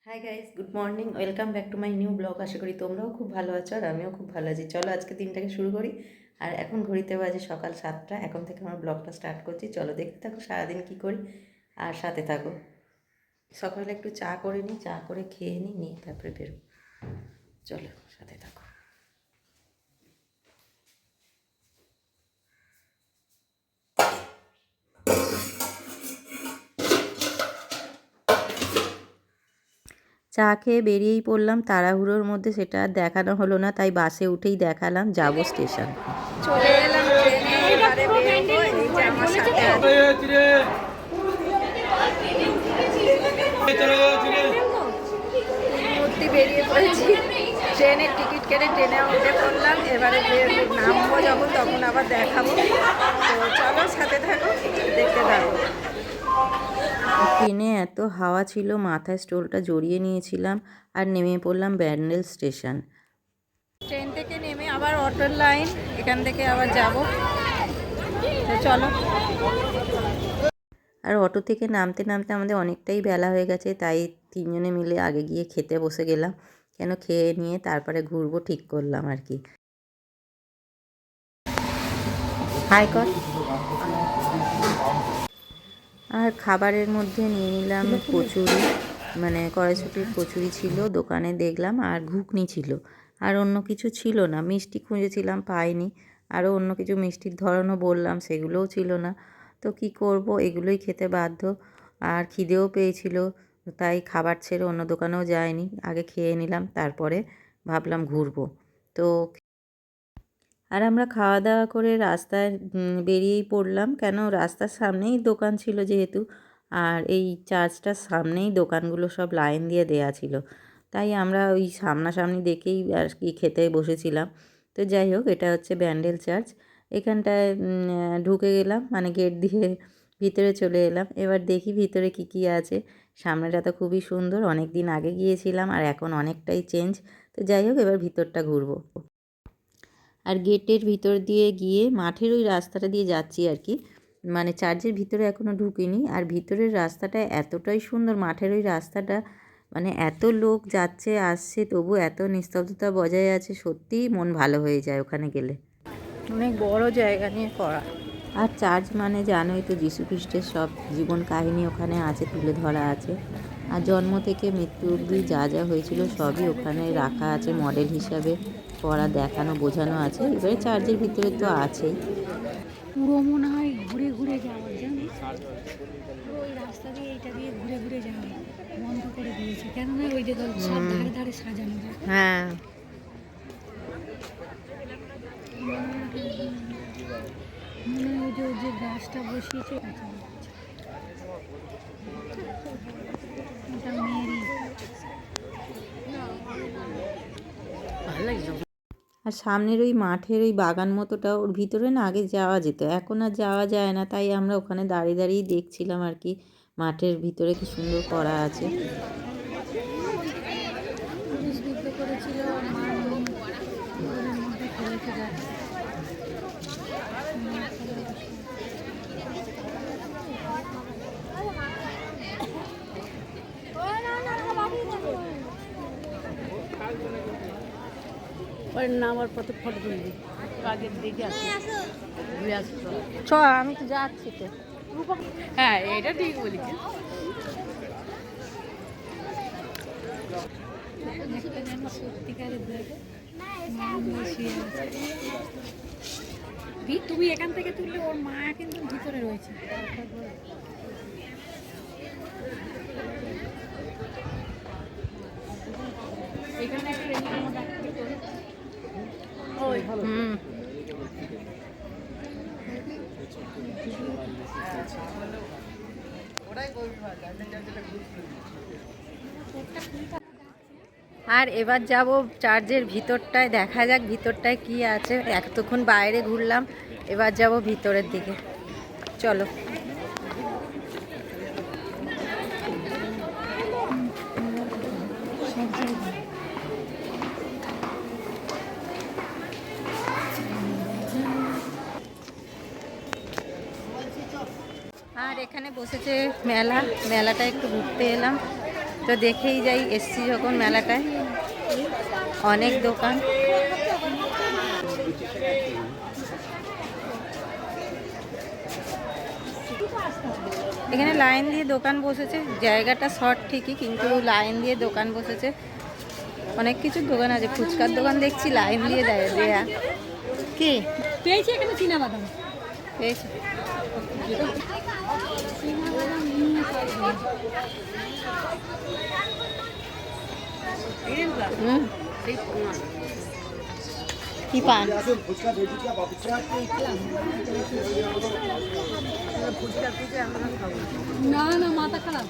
High guys, good morning. Welcome back to my new vlog. আশা করি তোমরাও খুব ভালো আছো আর আমিও খুব ভালো আছি। চলো আজকে দিনটাকে শুরু করি। আর এখন ঘড়িতে বাজে সকাল 7টা। এখন থেকে আমার ব্লগটা স্টার্ট করছি। চলো দেখতে থাকো সারাদিন কী করি আর সাথে থাকো। সকালে একটু চা করে নিই, চা করে খেয়ে নিয়ে তারপরে বেরো। চলো সাথে থাকো। চা খেয়ে বেরিয়েই পড়লাম, তাড়াহুড়োর মধ্যে সেটা আর দেখানো হলো না, তাই বাসে উঠেই দেখালাম যাব স্টেশন। চলে এলাম ট্রেনে, এবারে বেরোবো। এই যে আমার সাথে মূর্তি বেরিয়ে পড়েছি। ট্রেনের টিকিট কেটে ট্রেনে উঠে পড়লাম। এবারে নামবো যখন তখন আবার দেখাবো। তো চলো সাথে থাকো, দেখতে থাকো। ট্রেনে এত হাওয়া ছিল, মাথায় স্টোলটা জড়িয়ে নিয়েছিলাম আর নেমে পড়লাম ব্যান্ডেল স্টেশন। ট্রেন থেকে নেমে আবার অটোর লাইন, এখান থেকে আবার যাব। তো চলো। আর অটো থেকে নামতে নামতে আমাদের অনেকটাই বেলা হয়ে গেছে, তাই তিনজনে মিলে আগে গিয়ে খেতে বসে গেলাম। কেন খেয়ে নিয়ে তারপরে ঘুরবো ঠিক করলাম আর কি। হাই কর। আর খাবারের মধ্যে নিয়ে নিলাম কচুরি, মানে কড়াইশুঁটির কচুরি ছিল দোকানে দেখলাম, আর ঘুগনি ছিল। আর অন্য কিছু ছিল না। মিষ্টি খুঁজেছিলাম, পাইনি। আরও অন্য কিছু মিষ্টির ধরনও বললাম, সেগুলোও ছিল না। তো কি করব, এগুলোই খেতে বাধ্য। আর খিদেও পেয়েছিল, তাই খাবার ছেড়ে অন্য দোকানেও যায়নি, আগে খেয়ে নিলাম, তারপরে ভাবলাম ঘুরবো। তো আর আমরা খাওয়া দাওয়া করে রাস্তায় বেরিয়েই পড়লাম, কেন রাস্তার সামনেই দোকান ছিল যেহেতু। আর এই চার্চটার সামনেই দোকানগুলো সব লাইন দিয়ে দেয়া ছিল, তাই আমরা ওই সামনাসামনি দেখেই আর কি খেতে বসেছিলাম। তো যাই হোক, এটা হচ্ছে ব্যান্ডেল চার্চ। এখানটায় ঢুকে গেলাম, মানে গেট দিয়ে ভিতরে চলে এলাম। এবার দেখি ভিতরে কি কি আছে। সামনেটা তো খুবই সুন্দর, অনেক দিন আগে গিয়েছিলাম আর এখন অনেকটাই চেঞ্জ। তো যাই হোক, এবার ভিতরটা ঘুরবো। আর গেটের ভিতর দিয়ে গিয়ে মাঠের ওই রাস্তাটা দিয়ে যাচ্ছি আর কি, মানে চার্চের ভিতরে এখনও ঢুকিনি। আর ভিতরের রাস্তাটা এতটাই সুন্দর, মাঠের ওই রাস্তাটা, মানে এত লোক যাচ্ছে আসছে তবু এত নিস্তব্ধতা বজায় আছে, সত্যিই মন ভালো হয়ে যায় ওখানে গেলে। অনেক বড় জায়গা নিয়ে করা। আর চার্চ মানে জানোই তো, যীশুখ্রিস্টের সব জীবন কাহিনী ওখানে আছে, তুলে ধরা আছে। আর জন্ম থেকে মৃত্যু অবধি যা যা হয়েছিল সবই ওখানে রাখা আছে মডেল হিসাবে, করা দেখানো বোঝানো আছে। এবারে চার্চের ভিতরে তো আছেই। পুরো মনে হয় ঘুরে ঘুরে যাওয়ার, জানিস, ওই রাস্তা দিয়ে এইটা দিয়ে ঘুরে ঘুরে যাওয়া বন্ধ করে দিয়েছে, কেননা ওই যে সব ধারে ধারে সাজানো যায়। হ্যাঁ, মনে হয় ওই যে গাছটা বসিয়েছে ওটা মেয়েরই। আর সামনের ওই মাঠের ওই বাগান মতোটা, ওর ভিতরে না আগে যাওয়া যেত, এখন আর যাওয়া যায় না, তাই আমরা ওখানে দাঁড়িয়ে দাঁড়িয়েই দেখছিলাম আর কি, মাঠের ভিতরে কি সুন্দর করা আছে। পুলিশ বিদ্ধ করেছিল আর মা ঘরের মধ্যে ফেলেছে যাচ্ছে। ওর নামার পথে ফটো তুলবি, আগের দিকে চ, আমি তো যাচ্ছি তো। হ্যাঁ, এটা ঠিক বলেছি। একটা যেন সত্যিকারের দেখে মা বসিয়ে আছে। তুমি এখান থেকে তুললে ওর মা কিন্তু ভিতরে রয়েছে। এখানে আর এবার যাব চার্চের ভিতরটায়, দেখা যাক ভিতরটায় কি আছে। এতক্ষণ বাইরে ঘুরলাম, এবার যাব ভিতরের দিকে। চলো। আর এখানে বসেছে মেলা, মেলাটা একটু ঘুরতে এলাম। তো দেখেই যাই, এসছি যখন মেলাটায় অনেক দোকান। এখানে লাইন দিয়ে দোকান বসেছে, জায়গাটা শর্ট ঠিকই কিন্তু লাইন দিয়ে দোকান বসেছে, অনেক কিছু দোকান আছে। ফুচকার দোকান দেখছি লাইন দিয়ে দেয়া। কি পেয়েছি এখানে চীনা বাদাম পেয়েছি? কি পান? না না মাথা খারাপ।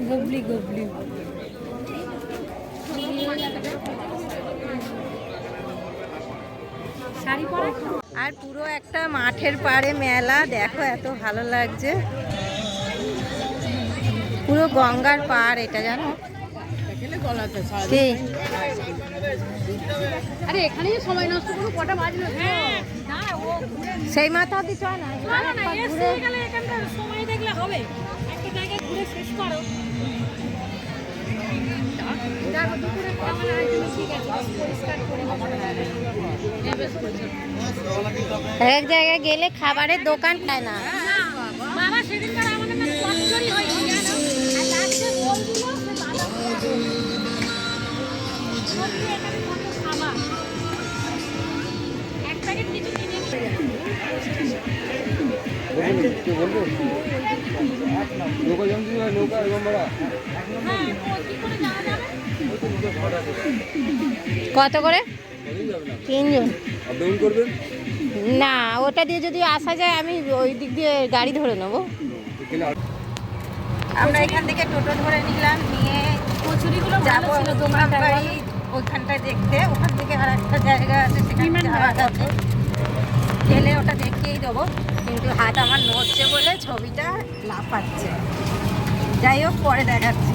গবলি গবলি শাড়ি পরা। আর পুরো একটা মাঠের পাড়ে মেলা, দেখো এত ভালো লাগছে, পুরো গঙ্গার পাড় এটা, জানো কি? আরে এখানে সময় নষ্ট করবো, কটা বাজলো? হ্যাঁ না ও সেই মাথা অব্দি চয় না, না না এসে গেলে এখানটা সময় দেখলে হবে, একটা জায়গায় ঘুরে শেষ করো। দেখো দুপুরে খাওয়া আইটেম ঠিক আছে, পরিষ্কার করে এক জায়গায় গেলে খাবারের দোকান পায় না। বাবা সেদিনকার আমাদের না কষ্টই হয়েছে জানো, আর লাস্টে বল দিল সে বাবা সত্যি এখানে কত খাবার, এক প্যাকেট কিছু কিনে কত করে? 3 জন না, ওটা দিয়ে যদি আসা যায় আমি ওই দিক দিয়ে গাড়ি ধরে নেবো। আমরা এখান থেকে টোটো ধরে নিলাম, নিয়ে কচুরিগুলো যাবো ভালো ছিল দোকানটা। বাড়ি ওইখানটায় দেখতে। ওখান থেকে আর একটা জায়গা আছে সেখানে যাওয়া যাবে, গেলে ওটা দেখিয়েই দেবো, কিন্তু হাত আমার নড়ছে বলে ছবিটা লাফাচ্ছে। যাই হোক, পরে দেখাচ্ছি।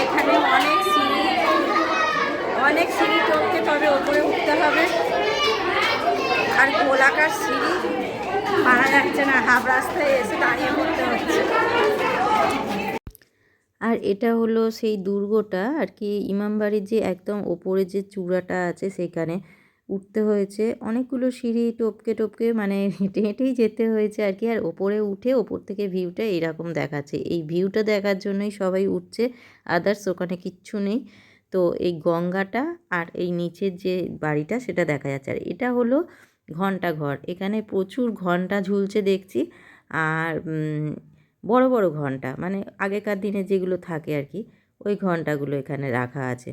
এখানে অনেক সিঁড়ি টপকে তবে ওপরে উঠতে হবে, আর গোলাকার সিঁড়ি পারা যাচ্ছে না, হাফ রাস্তায় এসে দাঁড়িয়ে পড়তে হচ্ছে। আর এটা হলো সেই দুর্গটা আর কি, ইমামবাড়ির যে একদম ওপরে যে চূড়াটা আছে সেখানে উঠতে হয়েছে, অনেকগুলো সিঁড়ি টপকে টপকে মানে হেঁটে হেঁটেই যেতে হয়েছে আর কি। আর ওপরে উঠে ওপর থেকে ভিউটা এইরকম দেখাচ্ছে, এই ভিউটা দেখার জন্যই সবাই উঠছে, আদার্স ওখানে কিচ্ছু নেই। তো এই গঙ্গাটা আর এই নিচের যে বাড়িটা সেটা দেখা যাচ্ছে। আর এটা হলো ঘন্টা ঘর, এখানে প্রচুর ঘন্টা ঝুলছে দেখছি, আর বড় বড় ঘন্টা, মানে আগেকার দিনে যেগুলো থাকে আর কি, ওই ঘন্টাগুলো এখানে রাখা আছে।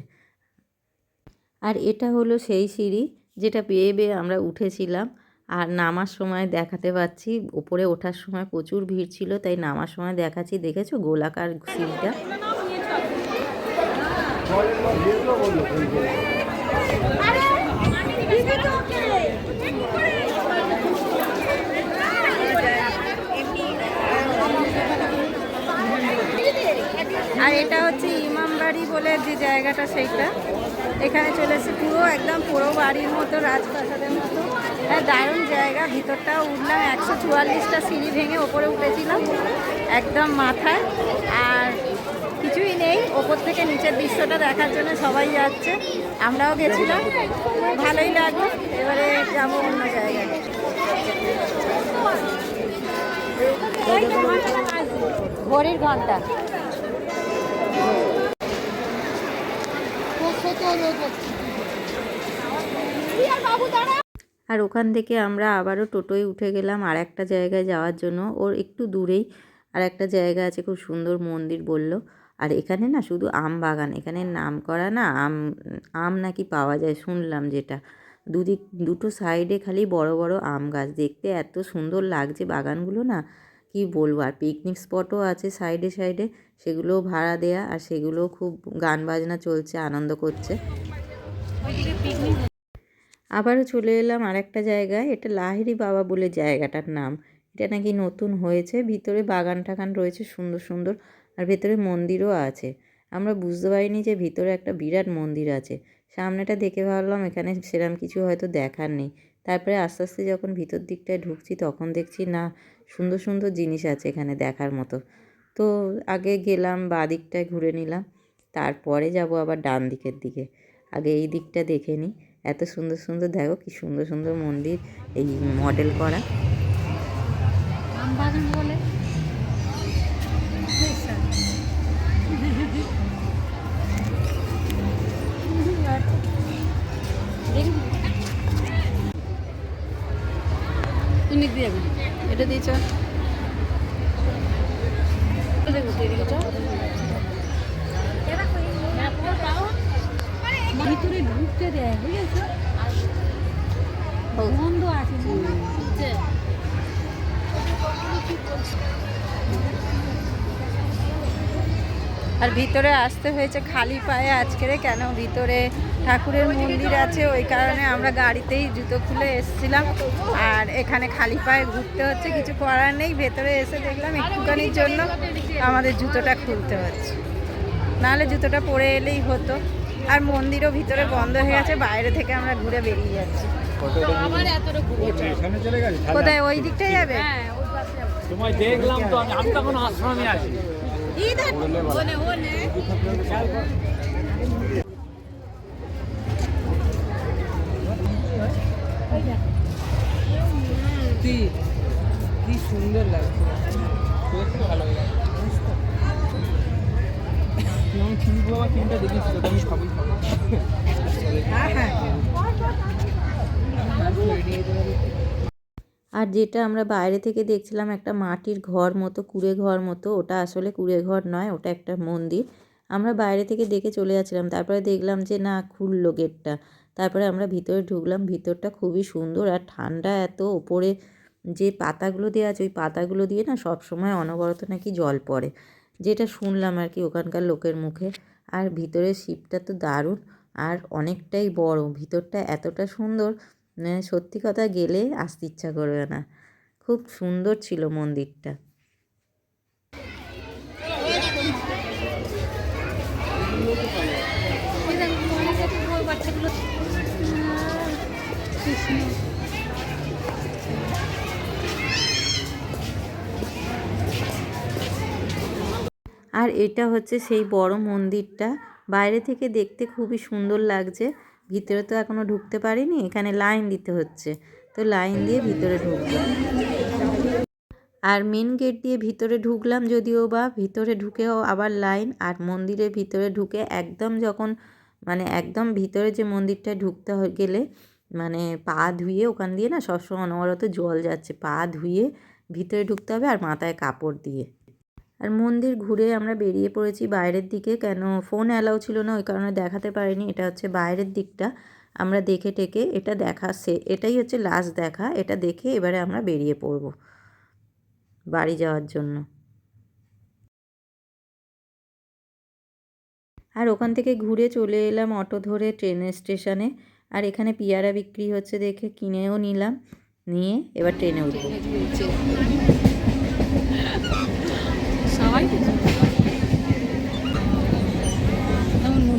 আর এটা হলো সেই সিঁড়ি যেটা বেয়ে বেয়ে আমরা উঠেছিলাম, আর নামার সময় দেখাতে পাচ্ছি। ওপরে ওঠার সময় প্রচুর ভিড় ছিল, তাই নামার সময় দেখাচ্ছি। দেখেছো গোলাকার সিঁড়িটা? আর এটা হচ্ছে ইমামবাড়ি বলে যে জায়গাটা, সেইটা এখানে চলে এসেছি পুরো একদম পুরো বাড়ির মতো, রাজপ্রাসাদের মতো। দারুণ জায়গা। ভিতরটাও উঠলাম, 144টা সিঁড়ি ভেঙে ওপরে উঠেছিলাম একদম মাথায়। আর কিছুই নেই, ওপর থেকে নিচের দৃশ্যটা দেখার জন্য সবাই যাচ্ছে, আমরাও গেছিলাম, ভালোই লাগলো। এবারে যাবো অন্য জায়গায়। ঘড়ির ঘন্টা আর ওখান থেকে আমরা আবারও টোটোয় উঠে গেলাম আর একটা জায়গায় যাওয়ার জন্য। ওর একটু দূরেই আর একটা জায়গা আছে, খুব সুন্দর মন্দির বলল। আর এখানে না শুধু আম বাগান, এখানে নাম করা না আম নাকি পাওয়া যায় শুনলাম, যেটা দুটো সাইডে খালি বড় বড় আম গাছ, দেখতে এত সুন্দর লাগছে বাগানগুলো না, কি বলবো। আর পিকনিক স্পটও আছে সাইডে সাইডে, সেগুলোও ভাড়া দেয়া, আর সেগুলোও খুব গান বাজনা চলছে, আনন্দ করছে। আবারও চলে এলাম আর একটা জায়গায়, এটা লাহিড়ী বাবা বলে জায়গাটার নাম। এটা নাকি নতুন হয়েছে, ভিতরে বাগান টাগান রয়েছে সুন্দর সুন্দর, আর ভেতরে মন্দিরও আছে। আমরা বুঝতে পারিনি যে ভিতরে একটা বিরাট মন্দির আছে। সামনেটা দেখে ভাবলাম এখানে সেরকম কিছু হয়তো দেখার নেই। তারপরে আস্তে আস্তে যখন ভিতর দিকটায় ঢুকছি তখন দেখছি না, সুন্দর সুন্দর জিনিস আছে এখানে দেখার মতো। তো আগে গেলাম বাঁ দিকটায় ঘুরে নিলাম, তারপরে যাব আবার ডান দিকের দিকে। আগে এই দিকটা দেখে নিই। এত সুন্দর সুন্দর, দেখো কি সুন্দর সুন্দর মন্দির, এই মডেল করা। বলে এটা দিয়েছ ভিতরে ঢুকতে দেয়, বুঝেছো? বন্ধ আছে। আর ভিতরে আসতে হয়েছে খালি পায়ে আজকের, কেন ভিতরে ঠাকুরের মন্দির আছে, ওই কারণে আমরা গাড়িতেই জুতো খুলে এসেছিলাম। আর এখানে খালি পায়ে ঘুরতে হচ্ছে, কিছু করার নেই। ভেতরে এসে দেখলাম একটুখানির জন্য আমাদের জুতোটা খুলতে হচ্ছে, নাহলে জুতোটা পরে এলেই হতো। আর মন্দিরও ভিতরে বন্ধ হয়ে গেছে, বাইরে থেকে আমরা ঘুরে বেরিয়ে যাচ্ছি। কোথায়? ওই দিকটাই যাবে? তোমায় দেখলাম তো, আমি তখন আশ্রমে আছি। কি সুন্দর লাগছে, ভালো তিনটা দেখেছিল, আমি সবই আর যেটা আমরা বাইরে থেকে দেখছিলাম একটা মাটির ঘর মতো, কুঁড়ে ঘর মতো, ওটা আসলে কুঁড়ে ঘর নয়, ওটা একটা মন্দির। আমরা বাইরে থেকে দেখে চলে যাচ্ছিলাম, তারপরে দেখলাম যে না, খুললো গেটটা। তারপরে আমরা ভিতরে ঢুকলাম। ভিতরটা খুবই সুন্দর আর ঠান্ডা এত। ওপরে যে পাতাগুলো দেওয়া আছে, ওই পাতাগুলো দিয়ে না সবসময় অনবরত নাকি জল পড়ে, যেটা শুনলাম আর কি ওখানকার লোকের মুখে। আর ভিতরের শিবটা তো দারুণ, আর অনেকটাই বড়। ভিতরটা এতটা সুন্দর, সত্যি কথা গেলে আসতে ইচ্ছা করবে না। খুব সুন্দর ছিল মন্দিরটা। আর এটা হচ্ছে সেই বড় মন্দিরটা, বাইরে থেকে দেখতে খুবই সুন্দর লাগছে। ভিতরে তো এখনও ঢুকতে পারিনি, এখানে লাইন দিতে হচ্ছে, তো লাইন দিয়ে ভিতরে ঢুকবো। আর মেন গেট দিয়ে ভিতরে ঢুকলাম, যদিও বা ভিতরে ঢুকেও আবার লাইন। আর মন্দিরের ভিতরে ঢুকে একদম যখন একদম ভিতরে যে মন্দিরটা ঢুকতে গেলে পা ধুয়ে, ওখান দিয়ে না সবসময় অনবরত জল যাচ্ছে, পা ধুয়ে ভিতরে ঢুকতে হবে, আর মাথায় কাপড় দিয়ে। আর মন্দির ঘুরে আমরা বেরিয়ে পড়েছি বাইরের দিকে, কেন ফোন অ্যালাউ ছিল না, ওই কারণে দেখাতে পারিনি। এটা হচ্ছে বাইরের দিকটা, আমরা দেখে টেকে এটা এটাই হচ্ছে লাস্ট দেখা। এটা দেখে এবারে আমরা বেরিয়ে পড়ব বাড়ি যাওয়ার জন্য। আর ওখান থেকে ঘুরে চলে এলাম অটো ধরে ট্রেনের স্টেশনে। আর এখানে পিয়ারা বিক্রি হচ্ছে দেখে কিনেও নিলাম, নিয়ে এবার ট্রেনে উঠবো। সবাই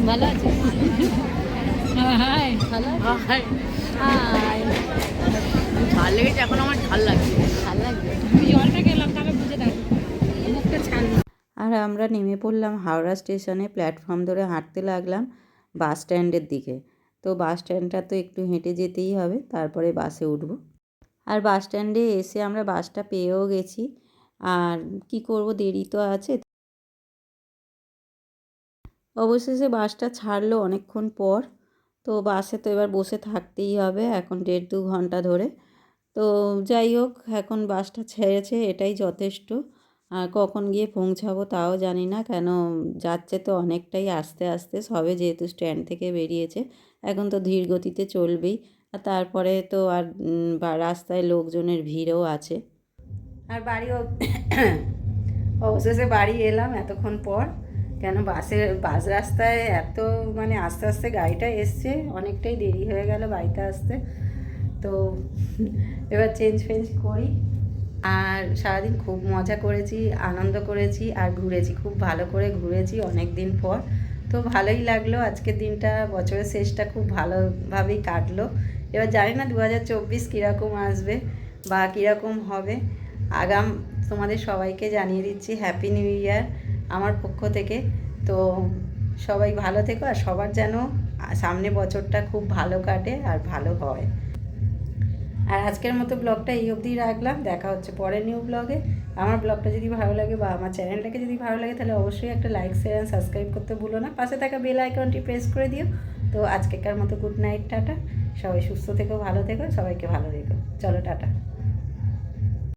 ভালো আছে। হাই ভালো হাই হাই ঝাল লেগেছে, এখন আমার ঝাল লাগছে। ভালো লাগবে আমি জলটা খেলাম তাহলে বুঝে থাকবে মুখটা ছাড়লো আর আমরা নেমে পড়লাম হাওড়া স্টেশনে, প্ল্যাটফর্ম ধরে হাঁটতে লাগলাম বাস স্ট্যান্ডের দিকে। তো বাস স্ট্যান্ডটা তো একটু হেঁটে যেতেই হবে, তারপরে বাসে উঠব। আর বাস স্ট্যান্ডে এসে আমরা বাসটা পেয়েও গেছি। আর কি করব, দেরি তো আছে। অবশেষে বাসটা ছাড়লো অনেকক্ষণ পর। তো বাসে তো এবার বসে থাকতেই হবে এখন 1.5-2 ঘন্টা ধরে। তো যাই হোক, এখন বাসটা ছেড়েছে, এটাই যথেষ্ট। আর কখন গিয়ে পৌঁছাবো তাও জানি না, কেন যাচ্ছে তো অনেকটাই আস্তে আস্তে, সবে যেহেতু স্ট্যান্ড থেকে বেরিয়েছে, এখন তো ধীর গতিতে চলবেই। আর তারপরে তো আর রাস্তায় লোকজনের ভিড়ও আছে। আর অবশেষে বাড়ি এলাম এতক্ষণ পর। কেন বাস রাস্তায় এত মানে আস্তে আস্তে গাড়িটা এসছে, অনেকটাই দেরি হয়ে গেল বাড়িতে আসতে। তো এবার চেঞ্জ করি। আর সারাদিন খুব মজা করেছি, আনন্দ করেছি আর ঘুরেছি, খুব ভালো করে ঘুরেছি অনেক দিন পর। তো ভালোই লাগলো আজকের দিনটা, বছরের শেষটা খুব ভালোভাবেই কাটলো। এবার জানি না 2024 কীরকম আসবে বা কীরকম হবে। আগাম তোমাদের সবাইকে জানিয়ে দিচ্ছি হ্যাপি নিউ ইয়ার আমার পক্ষ থেকে। তো সবাই ভালো থেকো, আর সবার যেন সামনে বছরটা খুব ভালো কাটে আর ভালো হয়। আর আজকের মতো ব্লগটা এই অবধি রাখলাম, দেখা হচ্ছে পরের নিউ ব্লগে। আমার ব্লগটা যদি ভালো লাগে বা আমার চ্যানেলটাকে যদি ভালো লাগে, তাহলে অবশ্যই একটা লাইক, শেয়ার অ্যান্ড সাবস্ক্রাইব করতে ভুলো না। পাশে থাকা বেল আইকনটি প্রেস করে দিও। তো আজকেকার মতো গুড নাইট, টাটা। সবাই সুস্থ থেকো, ভালো থেকো, সবাইকে ভালো থেকো। চলো টাটা।